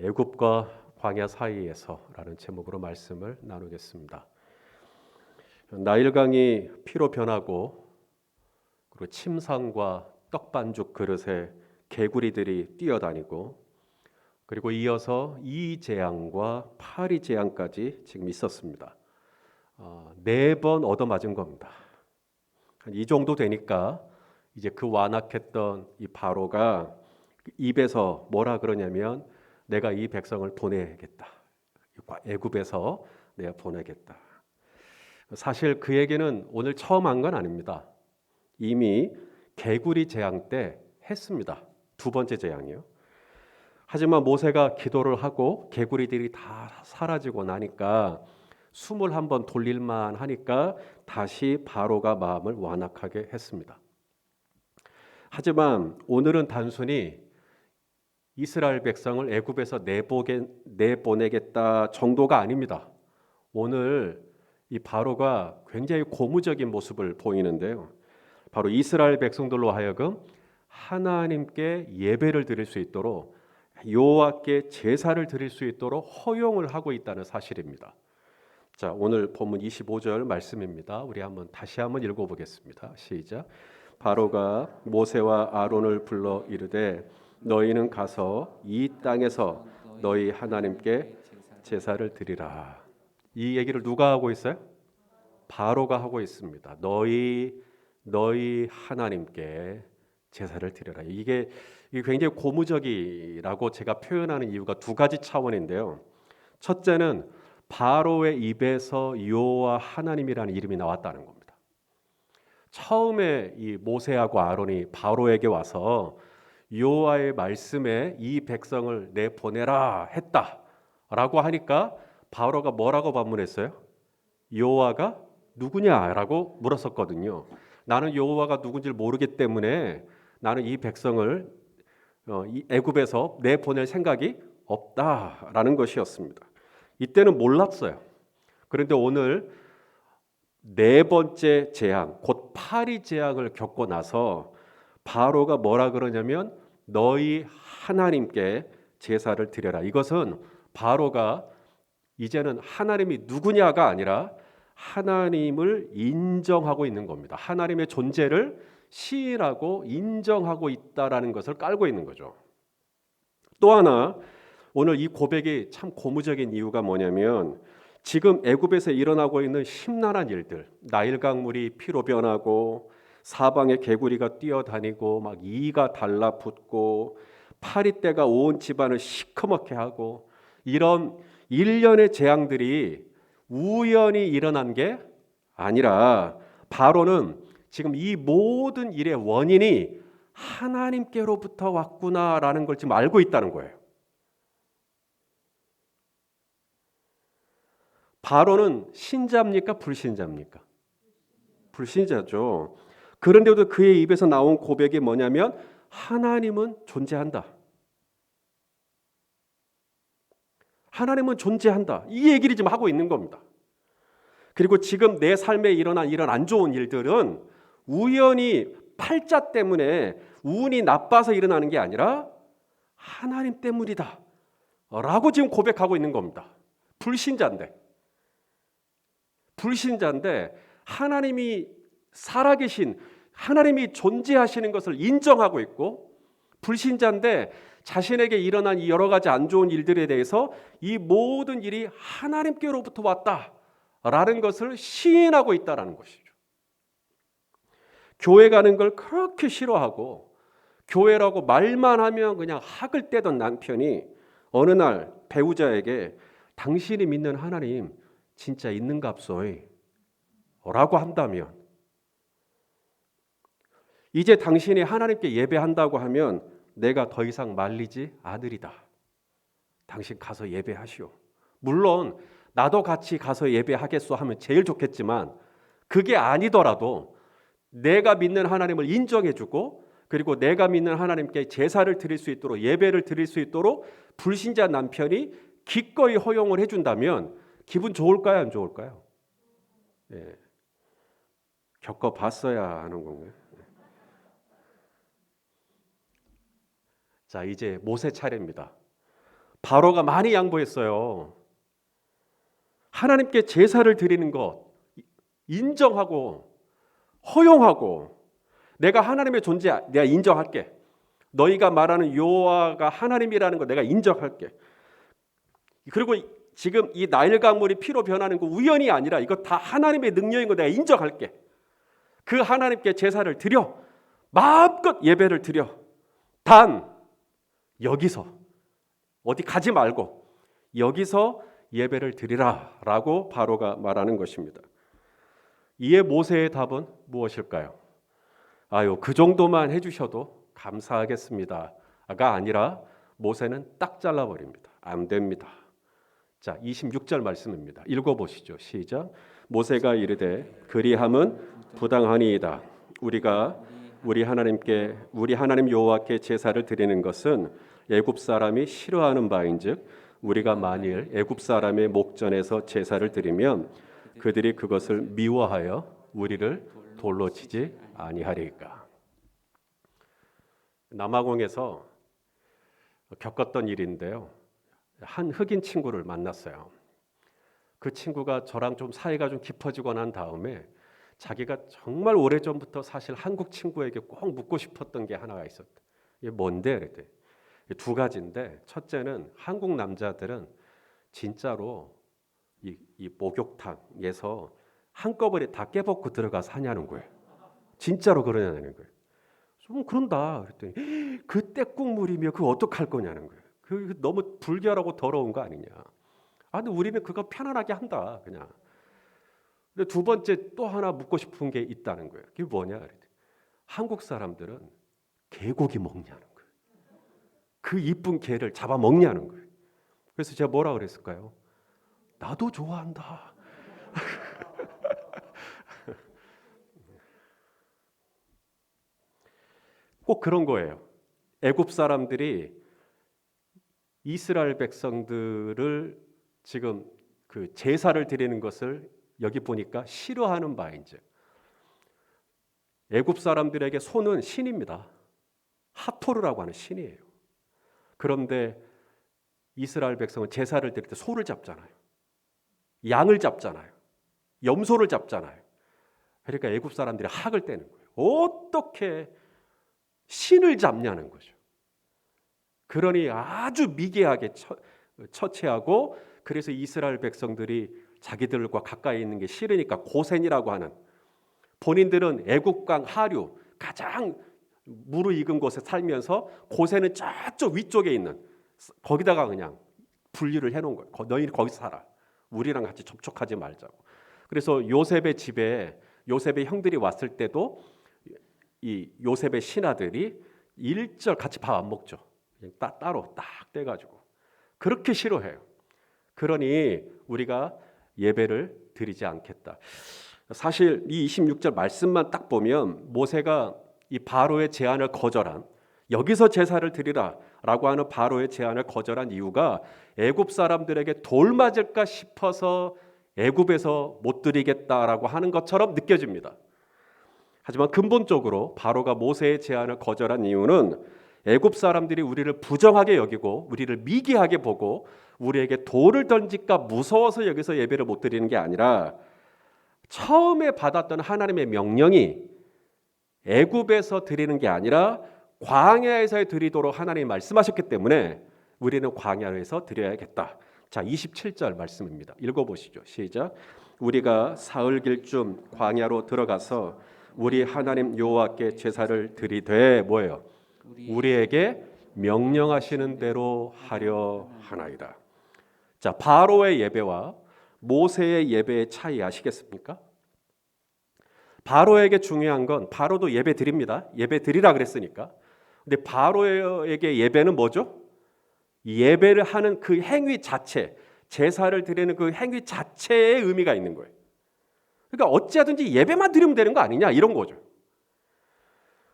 애굽과 광야 사이에서라는 제목으로 말씀을 나누겠습니다. 나일강이 피로 변하고 그리고 침상과 떡반죽 그릇에 개구리들이 뛰어다니고 그리고 이어서 이재앙과 파리재앙까지 지금 있었습니다. 4번 얻어맞은 겁니다. 이 정도 되니까 이제 그 완악했던 이 바로가 입에서 뭐라 그러냐면 내가 이 백성을 보내겠다. 애굽에서 내가 보내겠다. 사실 그에게는 오늘 처음 한 건 아닙니다. 이미 개구리 재앙 때 했습니다. 2번째 재앙이요. 하지만 모세가 기도를 하고 개구리들이 다 사라지고 나니까 숨을 한번 돌릴만 하니까 다시 바로가 마음을 완악하게 했습니다. 하지만 오늘은 단순히 이스라엘 백성을 애굽에서 내보내겠다 정도가 아닙니다. 오늘 이 바로가 굉장히 고무적인 모습을 보이는데요. 바로 이스라엘 백성들로 하여금 하나님께 예배를 드릴 수 있도록 여호와께 제사를 드릴 수 있도록 허용을 하고 있다는 사실입니다. 자, 오늘 본문 25절 말씀입니다. 우리 다시 한번 읽어보겠습니다. 시작. 바로가 모세와 아론을 불러 이르되 너희는 가서 이 땅에서 너희 하나님께 제사를 드리라. 이 얘기를 누가 하고 있어요? 바로가 하고 있습니다. 너희 하나님께 제사를 드려라. 이게 굉장히 고무적이라고 제가 표현하는 이유가 2가지 차원인데요. 첫째는 바로의 입에서 여호와 하나님이라는 이름이 나왔다는 겁니다. 처음에 이 모세하고 아론이 바로에게 와서 여호와의 말씀에 이 백성을 내보내라 했다라고 하니까 바로가 뭐라고 반문했어요? 여호와가 누구냐라고 물었었거든요. 나는 여호와가 누군지를 모르기 때문에 나는 이 백성을 이 애굽에서 내보낼 생각이 없다라는 것이었습니다. 이때는 몰랐어요. 그런데 오늘 4번째 재앙, 곧 파리 재앙을 겪고 나서 바로가 뭐라 그러냐면 너희 하나님께 제사를 드려라. 이것은 바로가 이제는 하나님이 누구냐가 아니라 하나님을 인정하고 있는 겁니다. 하나님의 존재를 시인하고 인정하고 있다라는 것을 깔고 있는 거죠. 또 하나 오늘 이 고백이 참 고무적인 이유가 뭐냐면 지금 애굽에서 일어나고 있는 심란한 일들, 나일강 물이 피로 변하고 사방에 개구리가 뛰어다니고 막 이가 달라붙고 파리떼가 온 집안을 시커멓게 하고 이런 일련의 재앙들이 우연히 일어난 게 아니라 바로는 지금 이 모든 일의 원인이 하나님께로부터 왔구나라는 걸 지금 알고 있다는 거예요. 바로는 신자입니까? 불신자입니까? 불신자죠. 그런데도 그의 입에서 나온 고백이 뭐냐면 하나님은 존재한다. 하나님은 존재한다. 이 얘기를 지금 하고 있는 겁니다. 그리고 지금 내 삶에 일어난 이런 안 좋은 일들은 우연히 팔자 때문에 운이 나빠서 일어나는 게 아니라 하나님 때문이다 라고 지금 고백하고 있는 겁니다. 불신자인데 하나님이 살아계신 하나님이 존재하시는 것을 인정하고 있고 불신자인데 자신에게 일어난 이 여러 가지 안 좋은 일들에 대해서 이 모든 일이 하나님께로부터 왔다라는 것을 시인하고 있다라는 것이죠. 교회 가는 걸 그렇게 싫어하고 교회라고 말만 하면 그냥 학을 떼던 남편이 어느 날 배우자에게 당신이 믿는 하나님 진짜 있는갑소이 라고 한다면 이제 당신이 하나님께 예배한다고 하면 내가 더 이상 말리지 않으리다. 당신 가서 예배하시오. 물론 나도 같이 가서 예배하겠소 하면 제일 좋겠지만 그게 아니더라도 내가 믿는 하나님을 인정해주고 그리고 내가 믿는 하나님께 제사를 드릴 수 있도록 예배를 드릴 수 있도록 불신자 남편이 기꺼이 허용을 해준다면 기분 좋을까요? 안 좋을까요? 예. 겪어봤어야 하는 건가요? 자, 이제 모세 차례입니다. 바로가 많이 양보했어요. 하나님께 제사를 드리는 것 인정하고 허용하고, 내가 하나님의 존재 내가 인정할게. 너희가 말하는 여호와가 하나님이라는 거 내가 인정할게. 그리고 지금 이 나일 강물이 피로 변하는 거 우연이 아니라 이거 다 하나님의 능력인 거 내가 인정할게. 그 하나님께 제사를 드려, 마음껏 예배를 드려. 단 여기서 어디 가지 말고 여기서 예배를 드리라 라고 바로가 말하는 것입니다. 이에 모세의 답은 무엇일까요? 아유, 그 정도만 해주셔도 감사하겠습니다가 아니라 모세는 딱 잘라버립니다. 안 됩니다. 자, 26절 말씀입니다. 읽어보시죠. 시작. 모세가 이르되 그리함은 부당하니이다. 우리가 우리 하나님 여호와께 제사를 드리는 것은 애굽 사람이 싫어하는 바인즉 우리가 만일 애굽 사람의 목전에서 제사를 드리면 그들이 그것을 미워하여 우리를 돌로 치지 아니하리까. 남아공에서 겪었던 일인데요. 한 흑인 친구를 만났어요. 그 친구가 저랑 좀 사이가 좀 깊어지고 난 다음에 자기가 정말 오래전부터 사실 한국 친구에게 꼭 묻고 싶었던 게 하나가 있었대. 이게 뭔데? 그랬대. 두 가지인데, 첫째는 한국 남자들은 진짜로 이 목욕탕에서 한꺼번에 다 깨벗고 들어가서 하냐는 거예요. 진짜로 그러냐는 거예요. 좀 그런다 그랬더니 그 떼국물이며 그거 어떡할 거냐는 거예요. 그 너무 불결하고 더러운 거 아니냐. 아, 근데 우리는 그거 편안하게 한다 그냥. 근데 두 번째 또 하나 묻고 싶은 게 있다는 거예요. 그게 뭐냐 그랬더니 한국 사람들은 개고기 먹냐는 거예요. 그 이쁜 개를 잡아 먹냐는 거예요. 그래서 제가 뭐라 그랬을까요? 나도 좋아한다. 꼭 그런 거예요. 애굽 사람들이 이스라엘 백성들을 지금 그 제사를 드리는 것을 여기 보니까 싫어하는 바인즉, 애굽 사람들에게 소는 신입니다. 하토르라고 하는 신이에요. 그런데 이스라엘 백성은 제사를 드릴 때 소를 잡잖아요. 양을 잡잖아요. 염소를 잡잖아요. 그러니까 애굽 사람들이 학을 떼는 거예요. 어떻게 신을 잡냐는 거죠. 그러니 아주 미개하게 처치하고, 그래서 이스라엘 백성들이 자기들과 가까이 있는 게 싫으니까 고센이라고 하는, 본인들은 애국강 하류 가장 무르익은 곳에 살면서 고센은 저쪽 위쪽에 있는, 거기다가 그냥 분리를 해놓은 거예요. 너희는 거기서 살아. 우리랑 같이 접촉하지 말자고. 그래서 요셉의 집에 요셉의 형들이 왔을 때도 이 요셉의 신하들이 일절 같이 밥 안 먹죠. 따로 딱 떼가지고 그렇게 싫어해요. 그러니 우리가 예배를 드리지 않겠다. 사실 이 26절 말씀만 딱 보면 모세가 이 바로의 제안을 거절한, 여기서 제사를 드리라라고 하는 바로의 제안을 거절한 이유가 애굽 사람들에게 돌 맞을까 싶어서 애굽에서 못 드리겠다라고 하는 것처럼 느껴집니다. 하지만 근본적으로 바로가 모세의 제안을 거절한 이유는 애굽 사람들이 우리를 부정하게 여기고 우리를 미개하게 보고 우리에게 돌을 던질까 무서워서 여기서 예배를 못 드리는 게 아니라, 처음에 받았던 하나님의 명령이 애굽에서 드리는 게 아니라 광야에서 드리도록 하나님이 말씀하셨기 때문에 우리는 광야에서 드려야겠다. 자, 27절 말씀입니다. 읽어보시죠. 시작. 우리가 사흘길쯤 광야로 들어가서 우리 하나님 여호와께 제사를 드리되 뭐예요? 우리에게 명령하시는 대로 하려 하나이다. 자, 바로의 예배와 모세의 예배의 차이 아시겠습니까? 바로에게 중요한 건, 바로도 예배 드립니다. 예배 드리라 그랬으니까. 근데 바로에게 예배는 뭐죠? 예배를 하는 그 행위 자체, 제사를 드리는 그 행위 자체에 의미가 있는 거예요. 그러니까 어찌하든지 예배만 드리면 되는 거 아니냐 이런 거죠.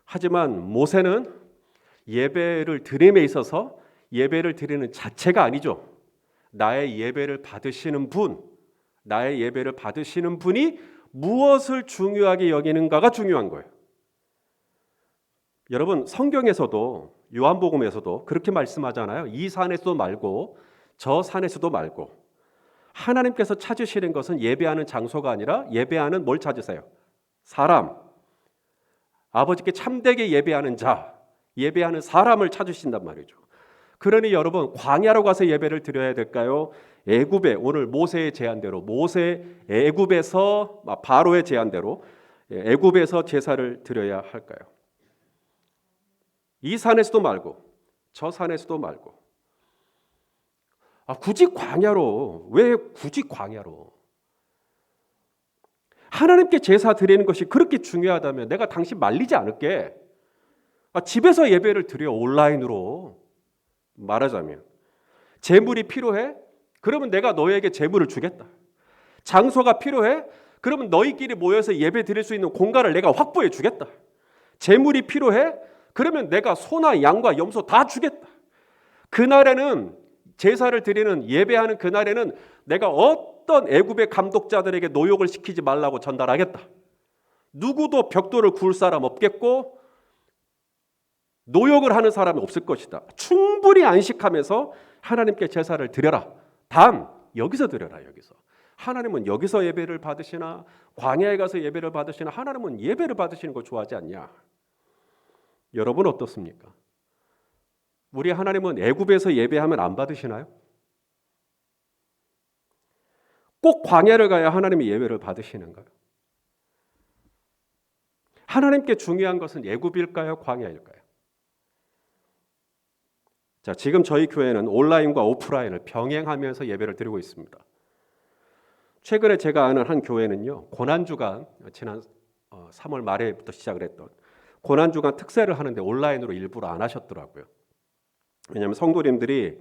하지만 모세는 예배를 드림에 있어서 예배를 드리는 자체가 아니죠. 나의 예배를 받으시는 분, 나의 예배를 받으시는 분이 무엇을 중요하게 여기는가가 중요한 거예요. 여러분 성경에서도 요한복음에서도 그렇게 말씀하잖아요. 이 산에서도 말고 저 산에서도 말고. 하나님께서 찾으시는 것은 예배하는 장소가 아니라 예배하는 뭘 찾으세요? 사람. 아버지께 참되게 예배하는 자, 예배하는 사람을 찾으신단 말이죠. 그러니 여러분 광야로 가서 예배를 드려야 될까요? 애굽에 오늘 모세의 제안대로 모세 애굽에서 바로의 제안대로 애굽에서 제사를 드려야 할까요? 이 산에서도 말고 저 산에서도 말고. 굳이 광야로. 왜 굳이 광야로? 하나님께 제사 드리는 것이 그렇게 중요하다면 내가 당신 말리지 않을게. 집에서 예배를 드려. 온라인으로 말하자면. 제물이 필요해? 그러면 내가 너에게 제물을 주겠다. 장소가 필요해? 그러면 너희끼리 모여서 예배 드릴 수 있는 공간을 내가 확보해 주겠다. 제물이 필요해? 그러면 내가 소나 양과 염소 다 주겠다. 그날에는 제사를 드리는 예배하는 그날에는 내가 어떤 애굽의 감독자들에게 노역을 시키지 말라고 전달하겠다. 누구도 벽돌을 구울 사람 없겠고 노역을 하는 사람이 없을 것이다. 충분히 안식하면서 하나님께 제사를 드려라. 단 여기서 드려라. 여기서. 하나님은 여기서 예배를 받으시나 광야에 가서 예배를 받으시나 하나님은 예배를 받으시는 걸 좋아하지 않냐? 여러분 어떻습니까? 우리 하나님은 애굽에서 예배하면 안 받으시나요? 꼭 광야를 가야 하나님이 예배를 받으시는가요? 하나님께 중요한 것은 애굽일까요? 광야일까요? 자, 지금 저희 교회는 온라인과 오프라인을 병행하면서 예배를 드리고 있습니다. 최근에 제가 아는 한 교회는요, 고난주간 지난 3월 말에부터 시작을 했던 고난주간 특세를 하는데 온라인으로 일부러 안 하셨더라고요. 왜냐하면 성도님들이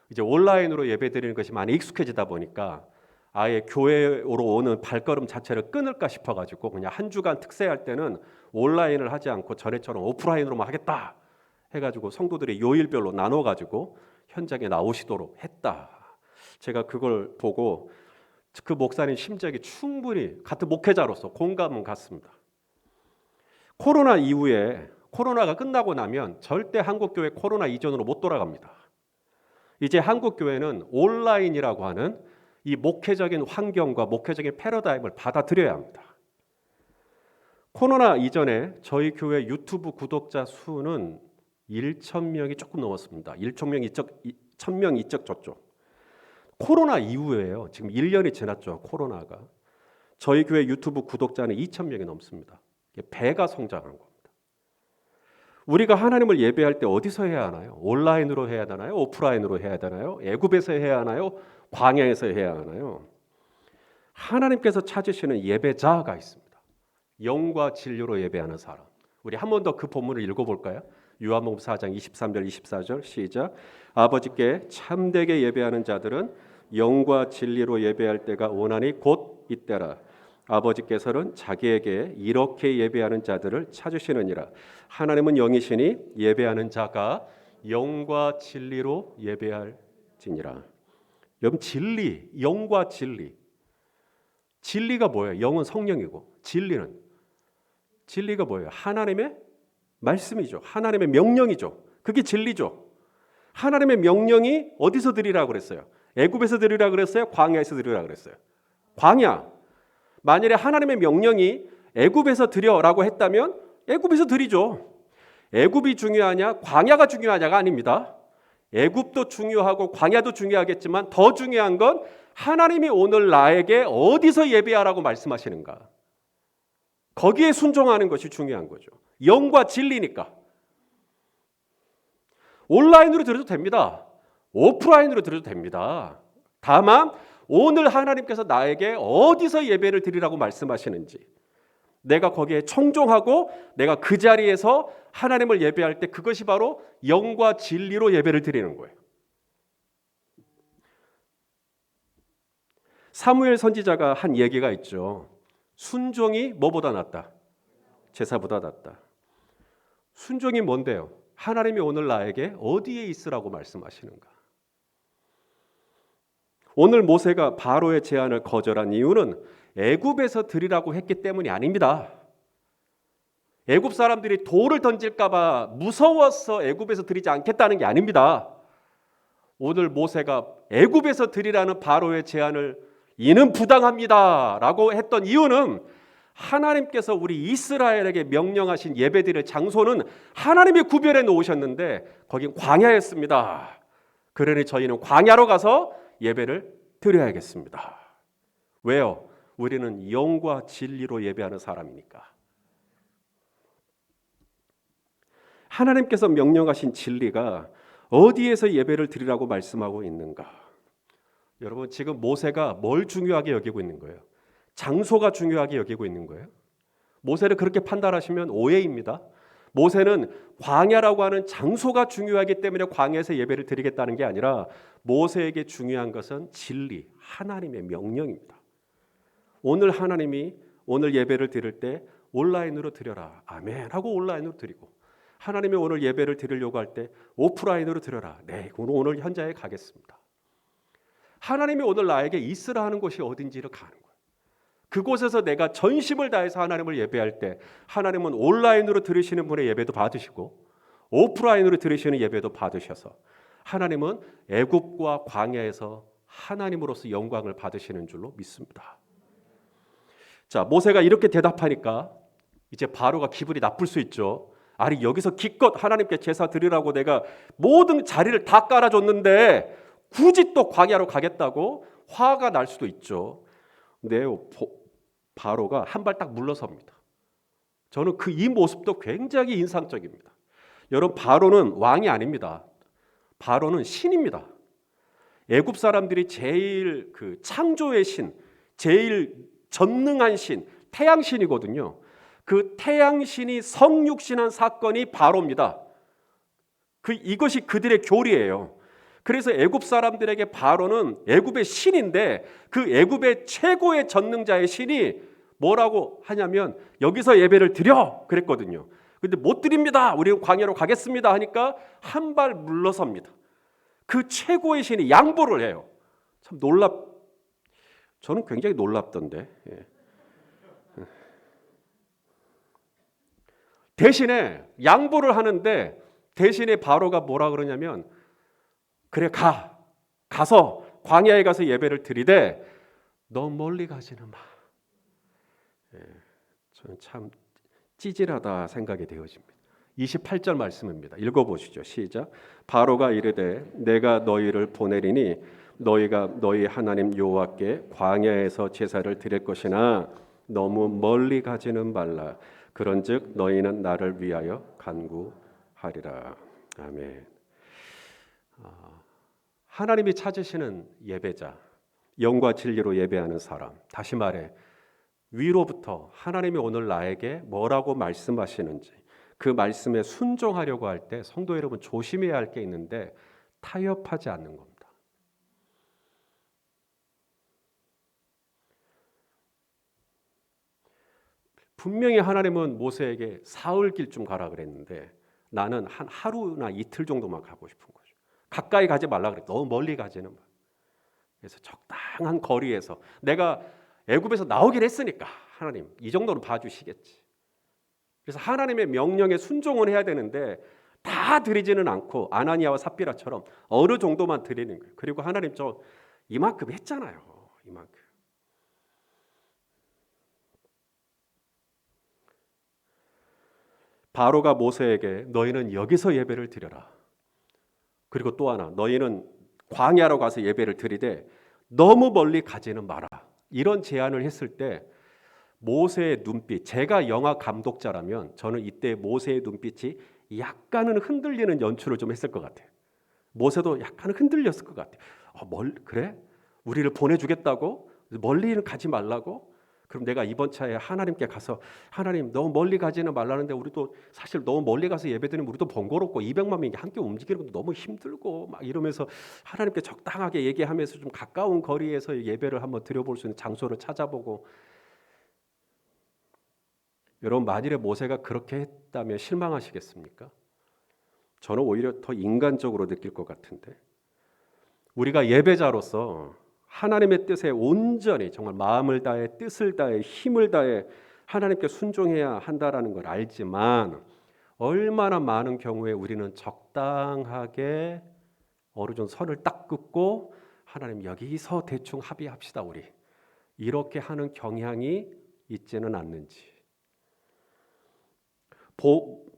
이제 온라인으로 예배드리는 것이 많이 익숙해지다 보니까 아예 교회로 오는 발걸음 자체를 끊을까 싶어가지고 그냥 한 주간 특세할 때는 온라인을 하지 않고 전에처럼 오프라인으로만 하겠다 해가지고 성도들이 요일별로 나눠가지고 현장에 나오시도록 했다. 제가 그걸 보고 그 목사님 심정이 충분히 같은 목회자로서 공감은 갔습니다. 코로나 이후에 코로나가 끝나고 나면 절대 한국교회 코로나 이전으로 못 돌아갑니다. 이제 한국교회는 온라인이라고 하는 이 목회적인 환경과 목회적인 패러다임을 받아들여야 합니다. 코로나 이전에 저희 교회 유튜브 구독자 수는 1,000명이 조금 넘었습니다. 1,000명 이쪽 저쪽. 코로나 이후에요. 지금 1년이 지났죠. 코로나가. 저희 교회 유튜브 구독자는 2,000명이 넘습니다. 배가 성장한 겁니다. 우리가 하나님을 예배할 때 어디서 해야 하나요? 온라인으로 해야 하나요? 오프라인으로 해야 하나요? 애굽에서 해야 하나요? 광야에서 해야 하나요? 하나님께서 찾으시는 예배자가 있습니다. 영과 진리로 예배하는 사람. 우리 한 번 더 그 본문을 읽어볼까요? 요한복음 4장 23절 24절 시작. 아버지께 참되게 예배하는 자들은 영과 진리로 예배할 때가 원하니 곧 이때라. 아버지께서는 자기에게 이렇게 예배하는 자들을 찾으시느니라. 하나님은 영이시니 예배하는 자가 영과 진리로 예배할지니라. 여러분 진리, 영과 진리. 진리가 뭐예요? 영은 성령이고 진리가 뭐예요? 하나님의 말씀이죠. 하나님의 명령이죠. 그게 진리죠. 하나님의 명령이 어디서 드리라고 그랬어요? 애굽에서 드리라고 그랬어요? 광야에서 드리라고 그랬어요? 광야. 만일에 하나님의 명령이 애굽에서 드려라고 했다면 애굽에서 드리죠. 애굽이 중요하냐 광야가 중요하냐가 아닙니다. 애굽도 중요하고 광야도 중요하겠지만 더 중요한 건 하나님이 오늘 나에게 어디서 예배하라고 말씀하시는가. 거기에 순종하는 것이 중요한 거죠. 영과 진리니까. 온라인으로 드려도 됩니다. 오프라인으로 드려도 됩니다. 다만 오늘 하나님께서 나에게 어디서 예배를 드리라고 말씀하시는지 내가 거기에 청종하고 내가 그 자리에서 하나님을 예배할 때 그것이 바로 영과 진리로 예배를 드리는 거예요. 사무엘 선지자가 한 얘기가 있죠. 순종이 뭐보다 낫다? 제사보다 낫다. 순종이 뭔데요? 하나님이 오늘 나에게 어디에 있으라고 말씀하시는가? 오늘 모세가 바로의 제안을 거절한 이유는 애굽에서 드리라고 했기 때문이 아닙니다. 애굽 사람들이 돌을 던질까 봐 무서워서 애굽에서 드리지 않겠다는 게 아닙니다. 오늘 모세가 애굽에서 드리라는 바로의 제안을 이는 부당합니다라고 했던 이유는 하나님께서 우리 이스라엘에게 명령하신 예배드릴 장소는 하나님이 구별해 놓으셨는데 거긴 광야였습니다. 그러니 저희는 광야로 가서 예배를 드려야겠습니다. 왜요? 우리는 영과 진리로 예배하는 사람이니까. 하나님께서 명령하신 진리가 어디에서 예배를 드리라고 말씀하고 있는가? 여러분, 지금 모세가 뭘 중요하게 여기고 있는 거예요? 장소가 중요하게 여기고 있는 거예요. 모세를 그렇게 판단하시면 오해입니다. 모세는 광야라고 하는 장소가 중요하기 때문에 광야에서 예배를 드리겠다는 게 아니라 모세에게 중요한 것은 진리, 하나님의 명령입니다. 오늘 하나님이 오늘 예배를 드릴 때 온라인으로 드려라. 아멘 하고 온라인으로 드리고, 하나님이 오늘 예배를 드리려고 할 때 오프라인으로 드려라. 네, 오늘 현장에 가겠습니다. 하나님이 오늘 나에게 있으라 하는 곳이 어딘지를 가는 거예요. 그곳에서 내가 전심을 다해서 하나님을 예배할 때 하나님은 온라인으로 들으시는 분의 예배도 받으시고 오프라인으로 들으시는 예배도 받으셔서 하나님은 애굽과 광야에서 하나님으로서 영광을 받으시는 줄로 믿습니다. 자, 모세가 이렇게 대답하니까 이제 바로가 기분이 나쁠 수 있죠. 아니, 여기서 기껏 하나님께 제사 드리라고 내가 모든 자리를 다 깔아줬는데 굳이 또 광야로 가겠다고 화가 날 수도 있죠. 근데 바로가 한 발 딱 물러섭니다. 저는 이 모습도 굉장히 인상적입니다. 여러분, 바로는 왕이 아닙니다. 바로는 신입니다. 애굽 사람들이 제일 창조의 신, 제일 전능한 신, 태양신이거든요. 그 태양신이 성육신한 사건이 바로입니다. 이것이 그들의 교리예요. 그래서 애굽 사람들에게 바로는 애굽의 신인데 그 애굽의 최고의 전능자의 신이 뭐라고 하냐면 여기서 예배를 드려 그랬거든요. 근데 못 드립니다. 우리는 광야로 가겠습니다 하니까 한 발 물러섭니다. 그 최고의 신이 양보를 해요. 참 저는 굉장히 놀랍던데. 예. 대신에 양보를 하는데 대신에 바로가 뭐라 그러냐면 그래 가서 광야에 가서 예배를 드리되 너무 멀리 가지는 마. 예, 저는 참 찌질하다 생각이 되어집니다. 28절 말씀입니다. 읽어보시죠. 시작. 바로가 이르되 내가 너희를 보내리니 너희가 너희 하나님 여호와께 광야에서 제사를 드릴 것이나 너무 멀리 가지는 말라. 그런즉 너희는 나를 위하여 간구하리라. 아멘. 하나님이 찾으시는 예배자, 영과 진리로 예배하는 사람. 다시 말해 위로부터 하나님이 오늘 나에게 뭐라고 말씀하시는지 그 말씀에 순종하려고 할 때 성도 여러분 조심해야 할 게 있는데 타협하지 않는 겁니다. 분명히 하나님은 모세에게 사흘 길 좀 가라 그랬는데 나는 한 하루나 이틀 정도만 가고 싶은 거죠. 가까이 가지 말라 그랬. 너무 멀리 가지는 말. 그래서 적당한 거리에서 내가 애굽에서 나오긴 했으니까 하나님 이 정도는 봐주시겠지. 그래서 하나님의 명령에 순종을 해야 되는데 다 드리지는 않고 아나니아와 삽비라처럼 어느 정도만 드리는 거예요. 그리고 하나님 저 이만큼 했잖아요. 이만큼. 바로가 모세에게 너희는 여기서 예배를 드려라. 그리고 또 하나 너희는 광야로 가서 예배를 드리되 너무 멀리 가지는 마라. 이런 제안을 했을 때 모세의 눈빛, 제가 영화 감독자라면 저는 이때 모세의 눈빛이 약간은 흔들리는 연출을 좀 했을 것 같아요. 모세도 약간 흔들렸을 것 같아요. 그래? 우리를 보내주겠다고? 멀리는 가지 말라고? 그럼 내가 이번 차에 하나님께 가서 하나님 너무 멀리 가지는 말라는데 우리도 사실 너무 멀리 가서 예배드리면 우리도 번거롭고 200만 명이 함께 움직이는 것도 너무 힘들고 막 이러면서 하나님께 적당하게 얘기하면서 좀 가까운 거리에서 예배를 한번 드려볼 수 있는 장소를 찾아보고. 여러분 만일에 모세가 그렇게 했다면 실망하시겠습니까? 저는 오히려 더 인간적으로 느낄 것 같은데 우리가 예배자로서 하나님의 뜻에 온전히 정말 마음을 다해 뜻을 다해 힘을 다해 하나님께 순종해야 한다라는 걸 알지만 얼마나 많은 경우에 우리는 적당하게 어느 정도 선을 딱 긋고 하나님 여기서 대충 합의합시다 우리 이렇게 하는 경향이 있지는 않는지.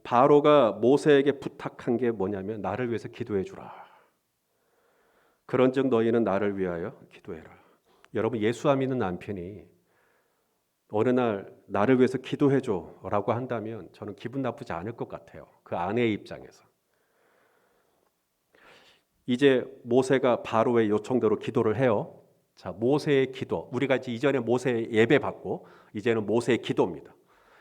바로가 모세에게 부탁한 게 뭐냐면 나를 위해서 기도해 주라. 그런즉 너희는 나를 위하여 기도해라. 여러분 예수 믿는 남편이 어느 날 나를 위해서 기도해 줘라고 한다면 저는 기분 나쁘지 않을 것 같아요. 그 아내의 입장에서. 이제 모세가 바로의 요청대로 기도를 해요. 자, 모세의 기도. 우리가 이전에 모세 예배 받고 이제는 모세의 기도입니다.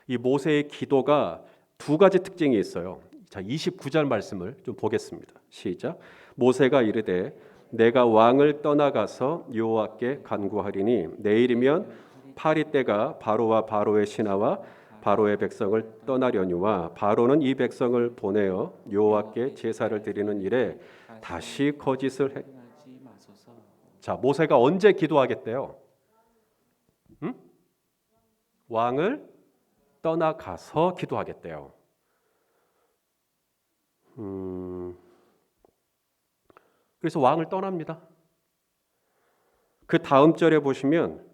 이 모세의 기도가 두 가지 특징이 있어요. 자, 29절 말씀을 좀 보겠습니다. 시작. 모세가 이르되 내가 왕을 떠나가서 여호와께 간구하리니 내일이면 파리 때가 바로와 바로의 신하와 바로의 백성을 떠나려니와 바로는 이 백성을 보내어 여호와께 제사를 드리는 일에 다시 거짓을 해. 자, 모세가 언제 기도하겠대요? 왕을 떠나가서 기도하겠대요. 그래서 왕을 떠납니다. 그 다음 절에 보시면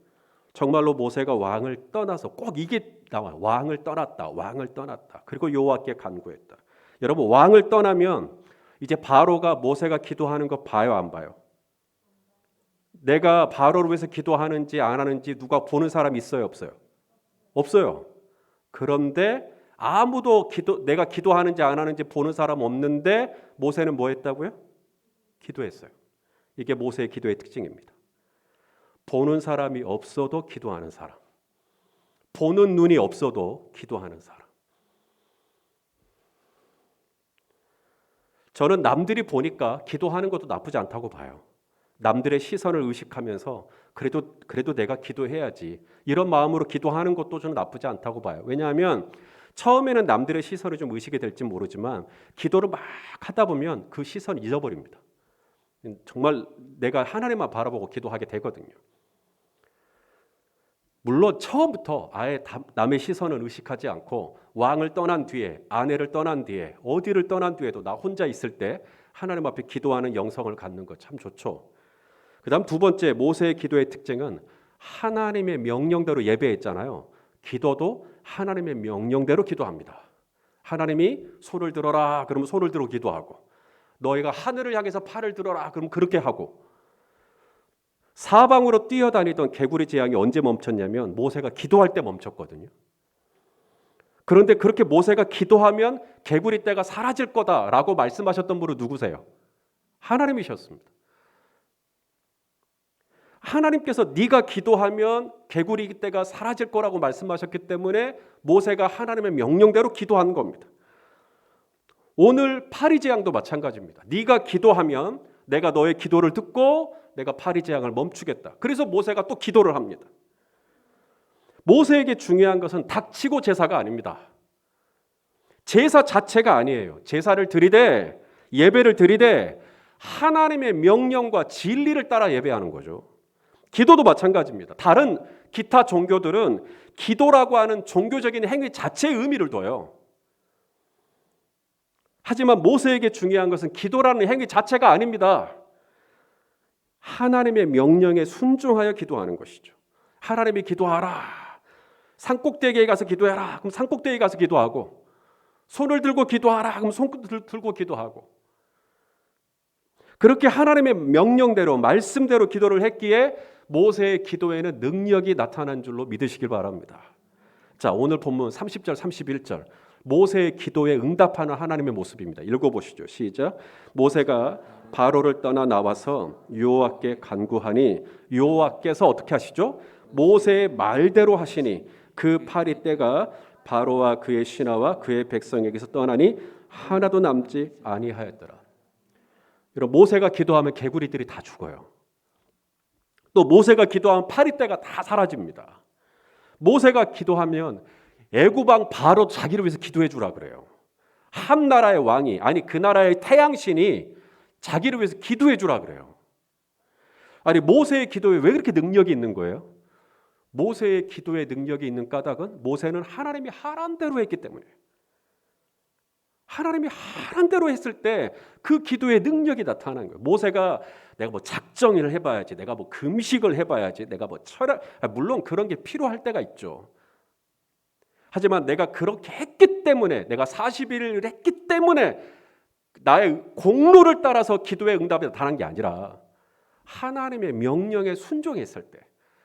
정말로 모세가 왕을 떠나서 꼭 이게 나와요. 왕을 떠났다. 왕을 떠났다. 그리고 여호와께 간구했다. 여러분 왕을 떠나면 이제 바로가 모세가 기도하는 거 봐요, 안 봐요? 내가 바로를 위해서 기도하는지 안 하는지 누가 보는 사람 있어요, 없어요? 없어요. 그런데 아무도 내가 기도하는지 안 하는지 보는 사람 없는데 모세는 뭐 했다고요? 기도했어요. 이게 모세의 기도의 특징입니다. 보는 사람이 없어도 기도하는 사람. 보는 눈이 없어도 기도하는 사람. 저는 남들이 보니까 기도하는 것도 나쁘지 않다고 봐요. 남들의 시선을 의식하면서 그래도 내가 기도해야지 이런 마음으로 기도하는 것도 저는 나쁘지 않다고 봐요. 왜냐하면 처음에는 남들의 시선을 좀 의식이 될지 모르지만 기도를 막 하다 보면 그 시선 잊어버립니다. 정말 내가 하나님만 바라보고 기도하게 되거든요. 물론 처음부터 아예 남의 시선을 의식하지 않고 왕을 떠난 뒤에 아내를 떠난 뒤에 어디를 떠난 뒤에도 나 혼자 있을 때 하나님 앞에 기도하는 영성을 갖는 거 참 좋죠. 그 다음 두 번째 모세의 기도의 특징은 하나님의 명령대로 예배했잖아요. 기도도 하나님의 명령대로 기도합니다. 하나님이 손을 들어라 그러면 손을 들어 기도하고 너희가 하늘을 향해서 팔을 들어라 그러면 그렇게 하고 사방으로 뛰어다니던 개구리 재앙이 언제 멈췄냐면 모세가 기도할 때 멈췄거든요. 그런데 그렇게 모세가 기도하면 개구리 떼가 사라질 거다라고 말씀하셨던 분은 누구세요? 하나님이셨습니다. 하나님께서 네가 기도하면 개구리 떼가 사라질 거라고 말씀하셨기 때문에 모세가 하나님의 명령대로 기도한 겁니다. 오늘 파리 재앙도 마찬가지입니다. 네가 기도하면 내가 너의 기도를 듣고 내가 파리 재앙을 멈추겠다. 그래서 모세가 또 기도를 합니다. 모세에게 중요한 것은 닥치고 제사가 아닙니다. 제사 자체가 아니에요. 제사를 드리되 예배를 드리되 하나님의 명령과 진리를 따라 예배하는 거죠. 기도도 마찬가지입니다. 다른 기타 종교들은 기도라고 하는 종교적인 행위 자체의 의미를 둬요. 하지만 모세에게 중요한 것은 기도라는 행위 자체가 아닙니다. 하나님의 명령에 순종하여 기도하는 것이죠. 하나님이 기도하라. 산꼭대기에 가서 기도해라. 그럼 산꼭대기에 가서 기도하고 손을 들고 기도하라. 그럼 손 들고 기도하고 그렇게 하나님의 명령대로 말씀대로 기도를 했기에 모세의 기도에는 능력이 나타난 줄로 믿으시길 바랍니다. 자, 오늘 본문 30절 31절 모세의 기도에 응답하는 하나님의 모습입니다. 읽어보시죠. 시작. 모세가 바로를 떠나 나와서 여호와께 간구하니 여호와께서 어떻게 하시죠? 모세의 말대로 하시니 그 파리 때가 바로와 그의 신하와 그의 백성에게서 떠나니 하나도 남지 아니하였더라. 여러분 모세가 기도하면 개구리들이 다 죽어요. 또 모세가 기도하면 파리 때가 다 사라집니다. 모세가 기도하면 애굽 왕 바로 자기를 위해서 기도해 주라 그래요. 한 나라의 왕이 아니 그 나라의 태양신이 자기를 위해서 기도해 주라 그래요. 아니 모세의 기도에 왜 그렇게 능력이 있는 거예요? 모세의 기도의 능력이 있는 까닭은 모세는 하나님이 하란 대로 했기 때문에, 하나님이 하란 대로 했을 때 그 기도의 능력이 나타나는 거예요. 모세가 내가 뭐 작정을 해봐야지, 내가 뭐 금식을 해봐야지, 내가 뭐 철학, 물론 그런 게 필요할 때가 있죠. 하지만 내가 그렇게 했기 때문에, 내가 40일을 했기 때문에 나의 공로를 따라서 기도의 응답이 나타난 게 아니라 하나님의 명령에 순종했을 때,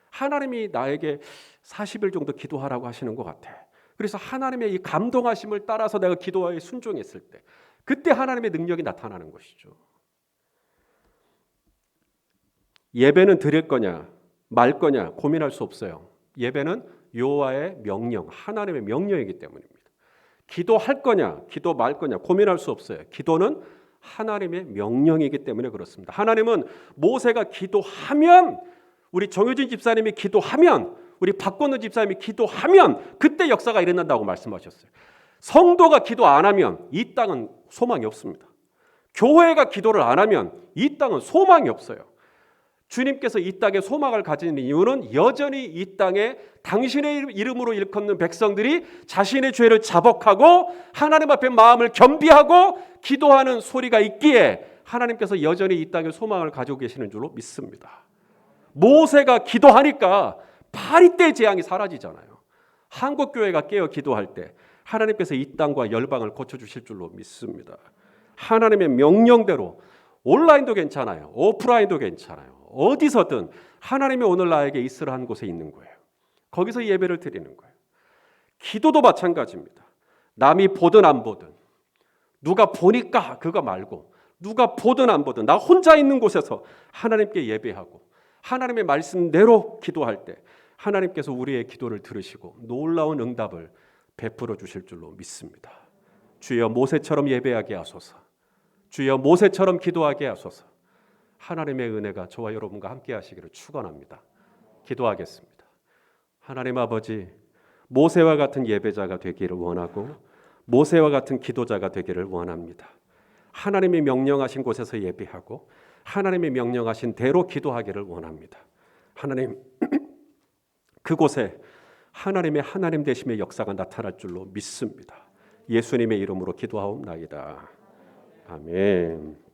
하나님이 나에게 40일 정도 기도하라고 하시는 것 같아. 그래서 하나님의 이 감동하심을 따라서 내가 기도에 순종했을 때, 그때 하나님의 능력이 나타나는 것이죠. 예배는 드릴 거냐 말 거냐 고민할 수 없어요. 예배는 여호와의 명령, 하나님의 명령이기 때문입니다. 기도할 거냐 기도 말 거냐 고민할 수 없어요. 기도는 하나님의 명령이기 때문에 그렇습니다. 하나님은 모세가 기도하면, 우리 정효진 집사님이 기도하면, 우리 박건우 집사님이 기도하면 그때 역사가 일어난다고 말씀하셨어요. 성도가 기도 안 하면 이 땅은 소망이 없습니다. 교회가 기도를 안 하면 이 땅은 소망이 없어요. 주님께서 이 땅에 소망을 가지는 이유는 여전히 이 땅에 당신의 이름으로 일컫는 백성들이 자신의 죄를 자복하고 하나님 앞에 마음을 겸비하고 기도하는 소리가 있기에 하나님께서 여전히 이 땅에 소망을 가지고 계시는 줄로 믿습니다. 모세가 기도하니까 파리 때 재앙이 사라지잖아요. 한국교회가 깨어 기도할 때 하나님께서 이 땅과 열방을 고쳐주실 줄로 믿습니다. 하나님의 명령대로 온라인도 괜찮아요. 오프라인도 괜찮아요. 어디서든 하나님이 오늘 나에게 있으라 한 곳에 있는 거예요. 거기서 예배를 드리는 거예요. 기도도 마찬가지입니다. 남이 보든 안 보든, 누가 보니까 그거 말고, 누가 보든 안 보든 나 혼자 있는 곳에서 하나님께 예배하고 하나님의 말씀대로 기도할 때 하나님께서 우리의 기도를 들으시고 놀라운 응답을 베풀어 주실 줄로 믿습니다. 주여 모세처럼 예배하게 하소서. 주여 모세처럼 기도하게 하소서. 하나님의 은혜가 저와 여러분과 함께 하시기를 축원합니다. 기도하겠습니다. 하나님 아버지, 모세와 같은 예배자가 되기를 원하고 모세와 같은 기도자가 되기를 원합니다. 하나님이 명령하신 곳에서 예배하고 하나님이 명령하신 대로 기도하기를 원합니다. 하나님, 그곳에 하나님의 하나님 되심의 역사가 나타날 줄로 믿습니다. 예수님의 이름으로 기도하옵나이다. 아멘.